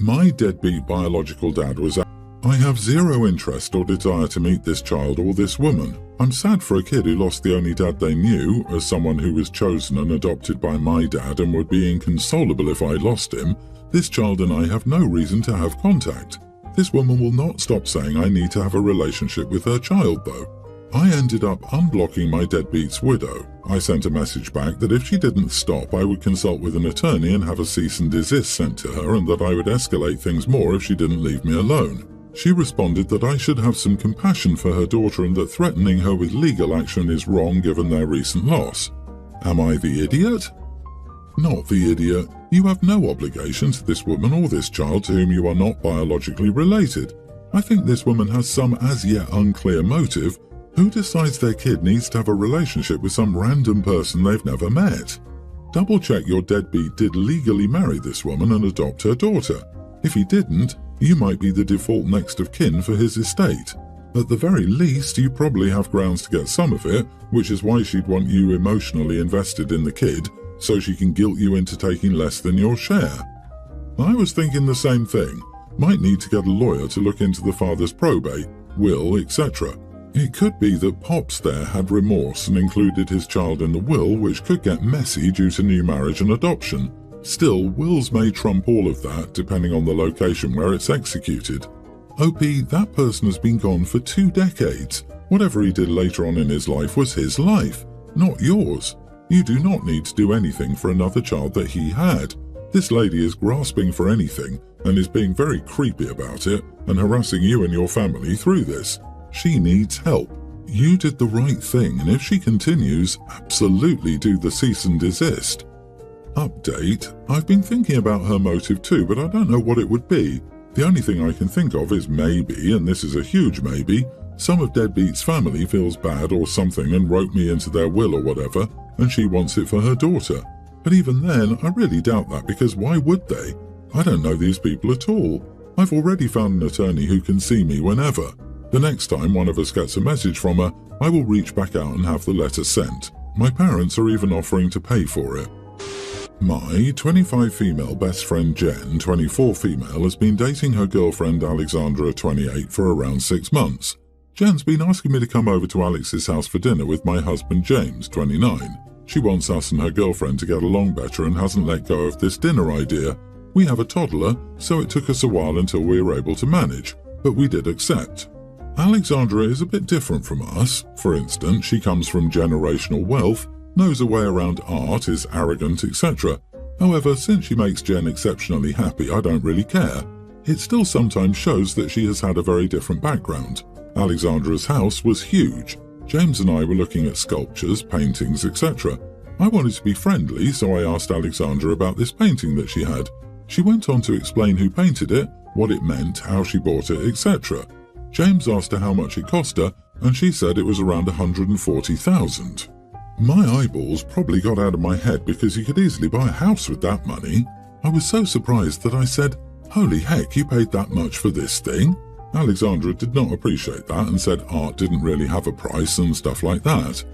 My deadbeat biological dad was I have zero interest or desire to meet this child or this woman. I'm sad for a kid who lost the only dad they knew, as someone who was chosen and adopted by my dad and would be inconsolable if I lost him. This child and I have no reason to have contact. This woman will not stop saying I need to have a relationship with her child though. I ended up unblocking my deadbeat's widow. I sent a message back that if she didn't stop, I would consult with an attorney and have a cease and desist sent to her, and that I would escalate things more if she didn't leave me alone. She responded that I should have some compassion for her daughter and that threatening her with legal action is wrong given their recent loss. Am I the idiot? Not the idiot. You have no obligation to this woman or this child to whom you are not biologically related. I think this woman has some as yet unclear motive. Who decides their kid needs to have a relationship with some random person they've never met? Double check your deadbeat did legally marry this woman and adopt her daughter. If he didn't, you might be the default next of kin for his estate. At the very least, you probably have grounds to get some of it, which is why she'd want you emotionally invested in the kid, so she can guilt you into taking less than your share. I was thinking the same thing. Might need to get a lawyer to look into the father's probate, will, etc. It could be that Pops there had remorse and included his child in the will, which could get messy due to new marriage and adoption. Still, wills may trump all of that depending on the location where it's executed. OP, that person has been gone for 2 decades. Whatever he did later on in his life was his life, not yours. You do not need to do anything for another child that he had. This lady is grasping for anything and is being very creepy about it and harassing you and your family through this. She needs help. You did the right thing, and if she continues, absolutely do the cease and desist. Update. I've been thinking about her motive too, but I don't know what it would be. The only thing I can think of is maybe, and this is a huge maybe, some of Deadbeat's family feels bad or something and wrote me into their will or whatever, and she wants it for her daughter. But even then, I really doubt that, because why would they? I don't know these people at all. I've already found an attorney who can see me whenever. The next time one of us gets a message from her, I will reach back out and have the letter sent. My parents are even offering to pay for it. My 25 female best friend Jen, 24 female, has been dating her girlfriend Alexandra, 28, for around 6 months. Jen's been asking me to come over to Alex's house for dinner with my husband James, 29. She wants us and her girlfriend to get along better and hasn't let go of this dinner idea. We have a toddler, so it took us a while until we were able to manage, but we did accept. Alexandra is a bit different from us. For instance, she comes from generational wealth, knows her way around art, is arrogant, etc. However, since she makes Jen exceptionally happy, I don't really care. It still sometimes shows that she has had a very different background. Alexandra's house was huge. James and I were looking at sculptures, paintings, etc. I wanted to be friendly, so I asked Alexandra about this painting that she had. She went on to explain who painted it, what it meant, how she bought it, etc. James asked her how much it cost her, and she said it was around $140,000. My eyeballs probably got out of my head because you could easily buy a house with that money. I was so surprised that I said, "Holy heck, you paid that much for this thing?" Alexandra did not appreciate that and said art didn't really have a price and stuff like that.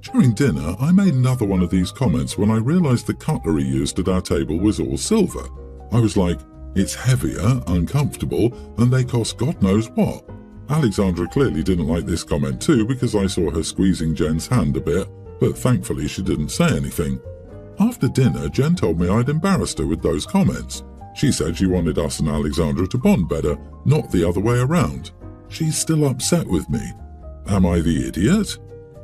During dinner, I made another one of these comments when I realized the cutlery used at our table was all silver. I was like, it's heavier, uncomfortable, and they cost God knows what. Alexandra clearly didn't like this comment too because I saw her squeezing Jen's hand a bit, but thankfully she didn't say anything. After dinner, Jen told me I'd embarrassed her with those comments. She said she wanted us and Alexandra to bond better, not the other way around. She's still upset with me. Am I the idiot?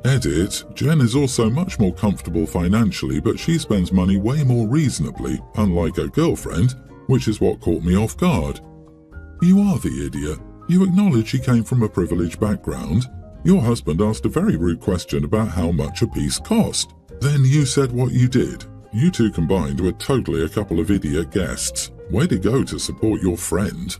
Edit. Jen is also much more comfortable financially, but she spends money way more reasonably, unlike her girlfriend, which is what caught me off guard. You are the idiot. You acknowledge she came from a privileged background. Your husband asked a very rude question about how much a piece cost. Then you said what you did. You two combined were totally a couple of idiot guests. Way to go to support your friend.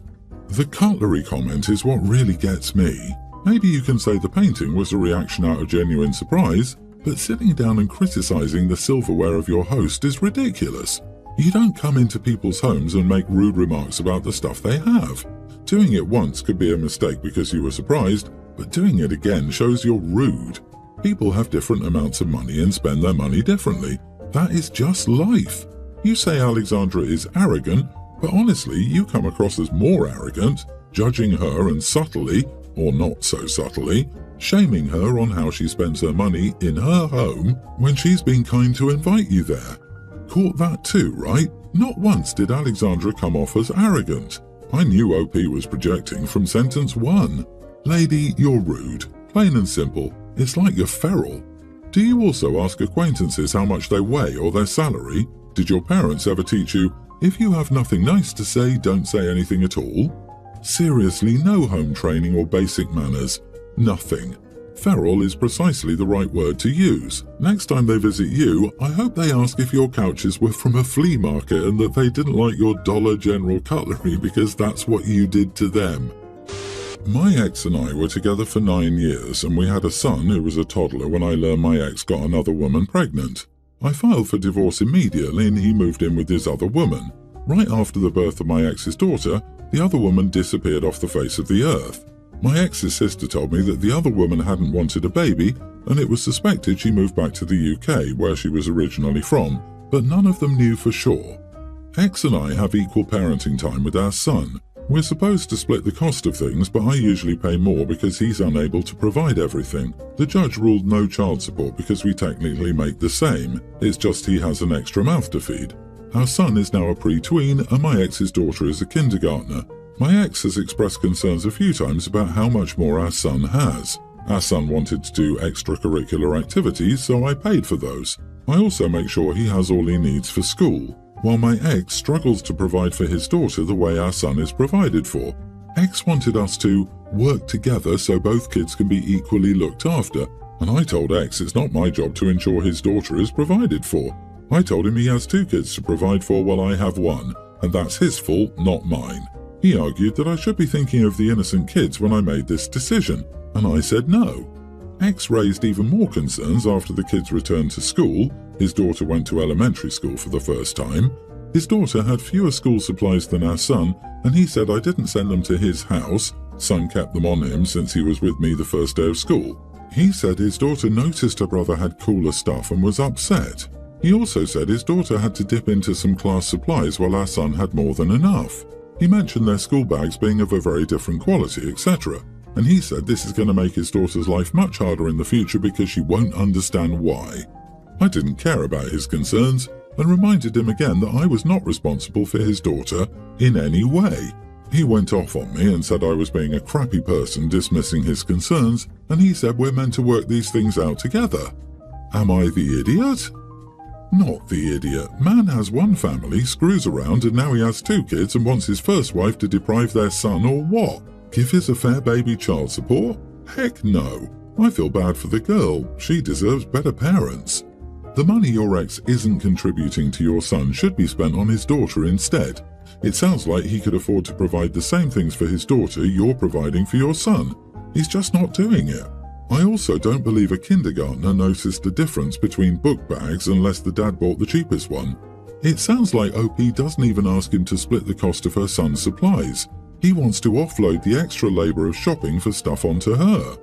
The cutlery comment is what really gets me. Maybe you can say the painting was a reaction out of genuine surprise, but sitting down and criticizing the silverware of your host is ridiculous. You don't come into people's homes and make rude remarks about the stuff they have. Doing it once could be a mistake because you were surprised, but doing it again shows you're rude. People have different amounts of money and spend their money differently. That is just life. You say Alexandra is arrogant. But honestly, you come across as more arrogant, judging her and subtly, or not so subtly, shaming her on how she spends her money in her home when she's been kind to invite you there. Caught that too, right? Not once did Alexandra come off as arrogant. I knew OP was projecting from sentence 1. Lady, you're rude. Plain and simple. It's like you're feral. Do you also ask acquaintances how much they weigh or their salary? Did your parents ever teach you, if you have nothing nice to say, don't say anything at all? Seriously, no home training or basic manners. Nothing. Feral is precisely the right word to use. Next time they visit you, I hope they ask if your couches were from a flea market and that they didn't like your Dollar General cutlery because that's what you did to them. My ex and I were together for 9 years, and we had a son who was a toddler when I learned my ex got another woman pregnant. I filed for divorce immediately and he moved in with his other woman. Right after the birth of my ex's daughter, the other woman disappeared off the face of the earth. My ex's sister told me that the other woman hadn't wanted a baby, and it was suspected she moved back to the UK, where she was originally from, but none of them knew for sure. Ex and I have equal parenting time with our son. We're supposed to split the cost of things, but I usually pay more because he's unable to provide everything. The judge ruled no child support because we technically make the same. It's just he has an extra mouth to feed. Our son is now a pre-tween, and my ex's daughter is a kindergartner. My ex has expressed concerns a few times about how much more our son has. Our son wanted to do extracurricular activities, so I paid for those. I also make sure he has all he needs for school, while my ex struggles to provide for his daughter the way our son is provided for. Ex wanted us to work together so both kids can be equally looked after, and I told ex it's not my job to ensure his daughter is provided for. I told him he has 2 kids to provide for while I have 1, and that's his fault, not mine. He argued that I should be thinking of the innocent kids when I made this decision, and I said no. Ex raised even more concerns after the kids returned to school. His daughter went to elementary school for the first time. His daughter had fewer school supplies than our son, and he said I didn't send them to his house. Son kept them on him since he was with me the first day of school. He said his daughter noticed her brother had cooler stuff and was upset. He also said his daughter had to dip into some class supplies while our son had more than enough. He mentioned their school bags being of a very different quality, etc. And he said this is going to make his daughter's life much harder in the future because she won't understand why. I didn't care about his concerns and reminded him again that I was not responsible for his daughter in any way. He went off on me and said I was being a crappy person dismissing his concerns, and he said we're meant to work these things out together. Am I the idiot? Not the idiot. Man has 1 family, screws around, and now he has 2 kids and wants his first wife to deprive their son or what? Give his affair baby child support? Heck no. I feel bad for the girl. She deserves better parents. The money your ex isn't contributing to your son should be spent on his daughter instead. It sounds like he could afford to provide the same things for his daughter you're providing for your son. He's just not doing it. I also don't believe a kindergartner noticed the difference between book bags unless the dad bought the cheapest one. It sounds like OP doesn't even ask him to split the cost of her son's supplies. He wants to offload the extra labor of shopping for stuff onto her.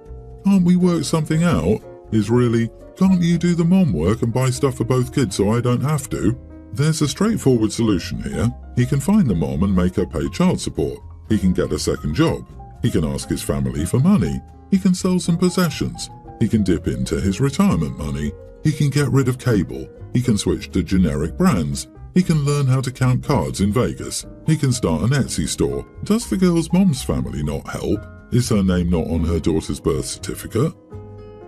Can't we work something out? Is really, can't you do the mom work and buy stuff for both kids so I don't have to? There's a straightforward solution here. He can find the mom and make her pay child support. He can get a second job. He can ask his family for money. He can sell some possessions. He can dip into his retirement money. He can get rid of cable. He can switch to generic brands. He can learn how to count cards in Vegas. He can start an Etsy store. Does the girl's mom's family not help? Is her name not on her daughter's birth certificate?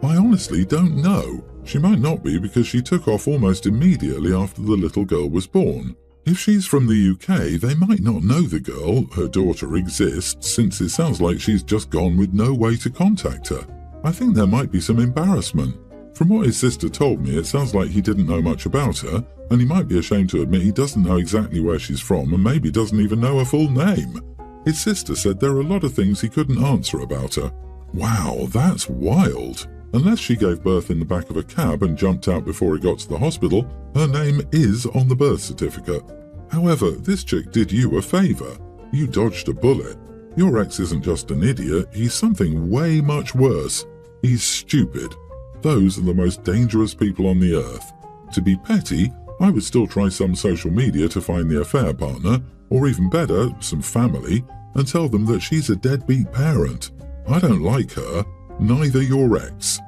I honestly don't know. She might not be because she took off almost immediately after the little girl was born. If she's from the UK, they might not know the girl, her daughter, exists, since it sounds like she's just gone with no way to contact her. I think there might be some embarrassment. From what his sister told me, it sounds like he didn't know much about her, and he might be ashamed to admit he doesn't know exactly where she's from and maybe doesn't even know her full name. His sister said there are a lot of things he couldn't answer about her. Wow, that's wild. Unless she gave birth in the back of a cab and jumped out before he got to the hospital, her name is on the birth certificate. However, this chick did you a favor. You dodged a bullet. Your ex isn't just an idiot, he's something way much worse. He's stupid. Those are the most dangerous people on the earth. To be petty, I would still try some social media to find the affair partner, or even better, some family, and tell them that she's a deadbeat parent. I don't like her, neither your ex.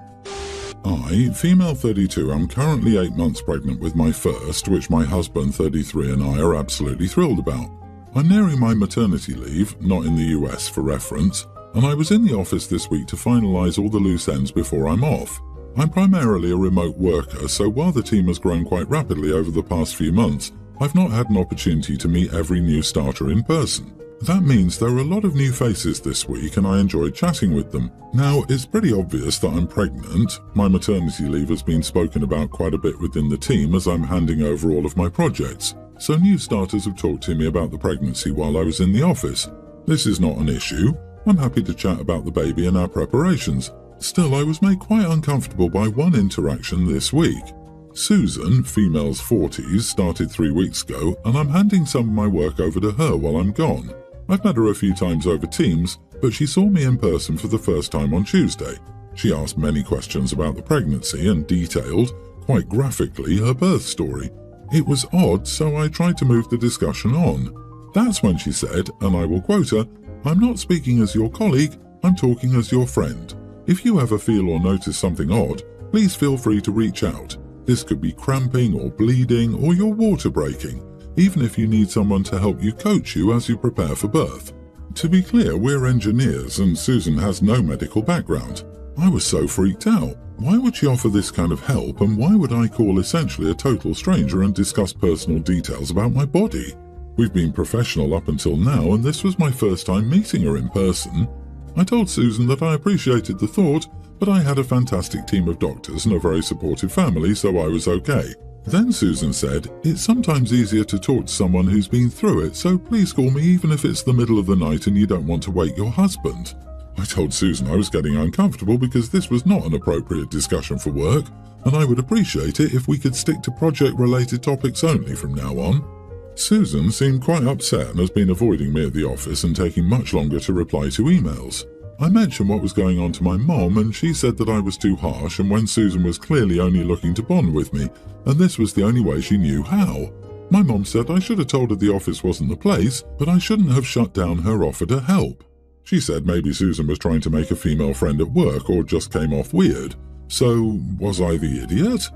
I, female 32, am currently 8 months pregnant with my first, which my husband 33 and I are absolutely thrilled about. I'm nearing my maternity leave, not in the US for reference, and I was in the office this week to finalise all the loose ends before I'm off. I'm primarily a remote worker, so while the team has grown quite rapidly over the past few months, I've not had an opportunity to meet every new starter in person. That means there are a lot of new faces this week and I enjoyed chatting with them. Now, it's pretty obvious that I'm pregnant. My maternity leave has been spoken about quite a bit within the team as I'm handing over all of my projects. So new starters have talked to me about the pregnancy while I was in the office. This is not an issue. I'm happy to chat about the baby and our preparations. Still, I was made quite uncomfortable by one interaction this week. Susan, female's 40s, started 3 weeks ago, and I'm handing some of my work over to her while I'm gone. I've met her a few times over Teams, but she saw me in person for the first time on Tuesday. She asked many questions about the pregnancy and detailed, quite graphically, her birth story. It was odd, so I tried to move the discussion on. That's when she said, and I will quote her, "I'm not speaking as your colleague, I'm talking as your friend. If you ever feel or notice something odd, please feel free to reach out. This could be cramping or bleeding or your water breaking, even if you need someone to help you coach you as you prepare for birth." To be clear, we're engineers and Susan has no medical background. I was so freaked out. Why would she offer this kind of help, and why would I call essentially a total stranger and discuss personal details about my body? We've been professional up until now, and this was my first time meeting her in person. I told Susan that I appreciated the thought, but I had a fantastic team of doctors and a very supportive family, so I was okay. Then Susan said, "It's sometimes easier to talk to someone who's been through it, so please call me even if it's the middle of the night and you don't want to wake your husband." I told Susan I was getting uncomfortable because this was not an appropriate discussion for work, and I would appreciate it if we could stick to project-related topics only from now on. Susan seemed quite upset and has been avoiding me at the office and taking much longer to reply to emails. I mentioned what was going on to my mom, and she said that I was too harsh, and when Susan was clearly only looking to bond with me, and this was the only way she knew how. My mom said I should have told her the office wasn't the place, but I shouldn't have shut down her offer to help. She said maybe Susan was trying to make a female friend at work or just came off weird. So, was I the idiot?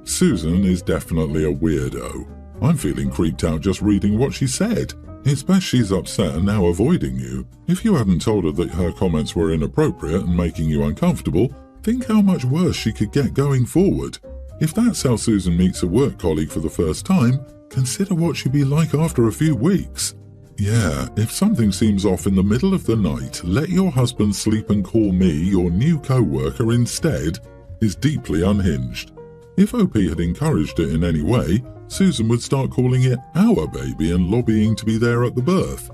Susan is definitely a weirdo. I'm feeling creeped out just reading what she said. It's best she's upset and now avoiding you. If you hadn't told her that her comments were inappropriate and making you uncomfortable, think how much worse she could get going forward. If that's how Susan meets a work colleague for the first time, consider what she'd be like after a few weeks. Yeah, if something seems off in the middle of the night, let your husband sleep and call me, your new co-worker, instead, is deeply unhinged. If OP had encouraged it in any way, Susan would start calling it our baby and lobbying to be there at the birth.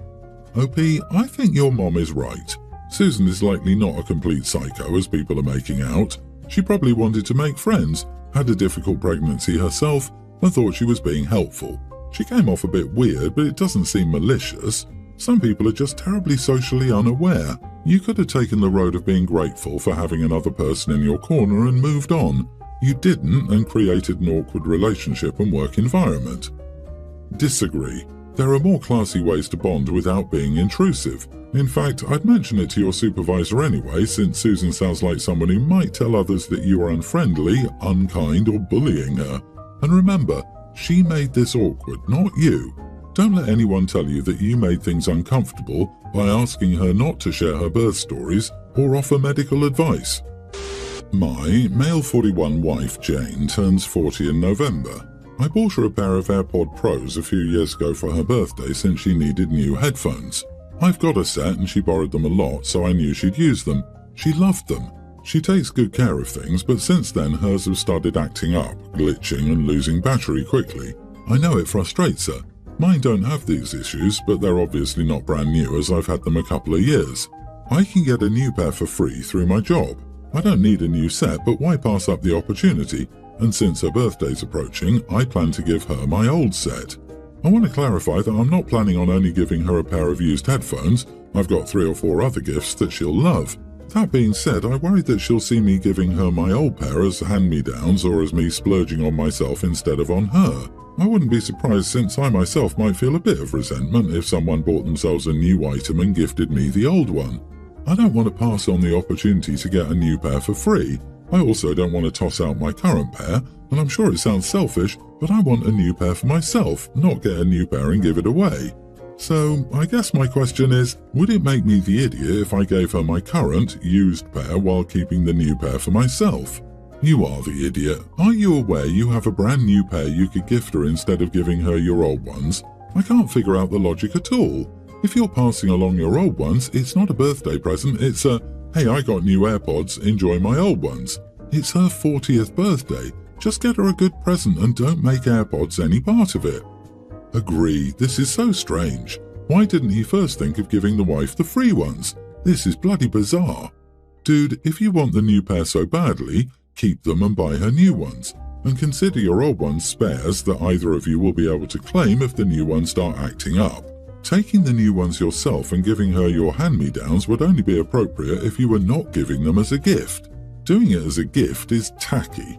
OP, I think your mom is right. Susan is likely not a complete psycho as people are making out. She probably wanted to make friends, had a difficult pregnancy herself, and thought she was being helpful. She came off a bit weird, but it doesn't seem malicious. Some people are just terribly socially unaware. You could have taken the road of being grateful for having another person in your corner and moved on. You didn't and created an awkward relationship and work environment. Disagree. There are more classy ways to bond without being intrusive. In fact, I'd mention it to your supervisor anyway, since Susan sounds like someone who might tell others that you are unfriendly, unkind, or bullying her. And remember, she made this awkward, not you. Don't let anyone tell you that you made things uncomfortable by asking her not to share her birth stories or offer medical advice. My male 41 wife, Jane, turns 40 in November. I bought her a pair of AirPod Pros a few years ago for her birthday since she needed new headphones. I've got a set and she borrowed them a lot, so I knew she'd use them. She loved them. She takes good care of things, but since then hers have started acting up, glitching and losing battery quickly. I know it frustrates her. Mine don't have these issues, but they're obviously not brand new as I've had them a couple of years. I can get a new pair for free through my job. I don't need a new set, but why pass up the opportunity? And since her birthday's approaching, I plan to give her my old set. I want to clarify that I'm not planning on only giving her a pair of used headphones. I've got 3 or 4 other gifts that she'll love. That being said, I worry that she'll see me giving her my old pair as hand-me-downs or as me splurging on myself instead of on her. I wouldn't be surprised since I myself might feel a bit of resentment if someone bought themselves a new item and gifted me the old one. I don't want to pass on the opportunity to get a new pair for free. I also don't want to toss out my current pair, and I'm sure it sounds selfish, but I want a new pair for myself, not get a new pair and give it away. So, I guess my question is, would it make me the idiot if I gave her my current, used pair while keeping the new pair for myself? You are the idiot. Are you aware you have a brand new pair you could gift her instead of giving her your old ones? I can't figure out the logic at all. If you're passing along your old ones, it's not a birthday present, it's a, hey, I got new AirPods, enjoy my old ones. It's her 40th birthday. Just get her a good present and don't make AirPods any part of it. Agree, this is so strange. Why didn't he first think of giving the wife the free ones? This is bloody bizarre. Dude, if you want the new pair so badly, keep them and buy her new ones. And consider your old ones spares that either of you will be able to claim if the new ones start acting up. Taking the new ones yourself and giving her your hand-me-downs would only be appropriate if you were not giving them as a gift. Doing it as a gift is tacky.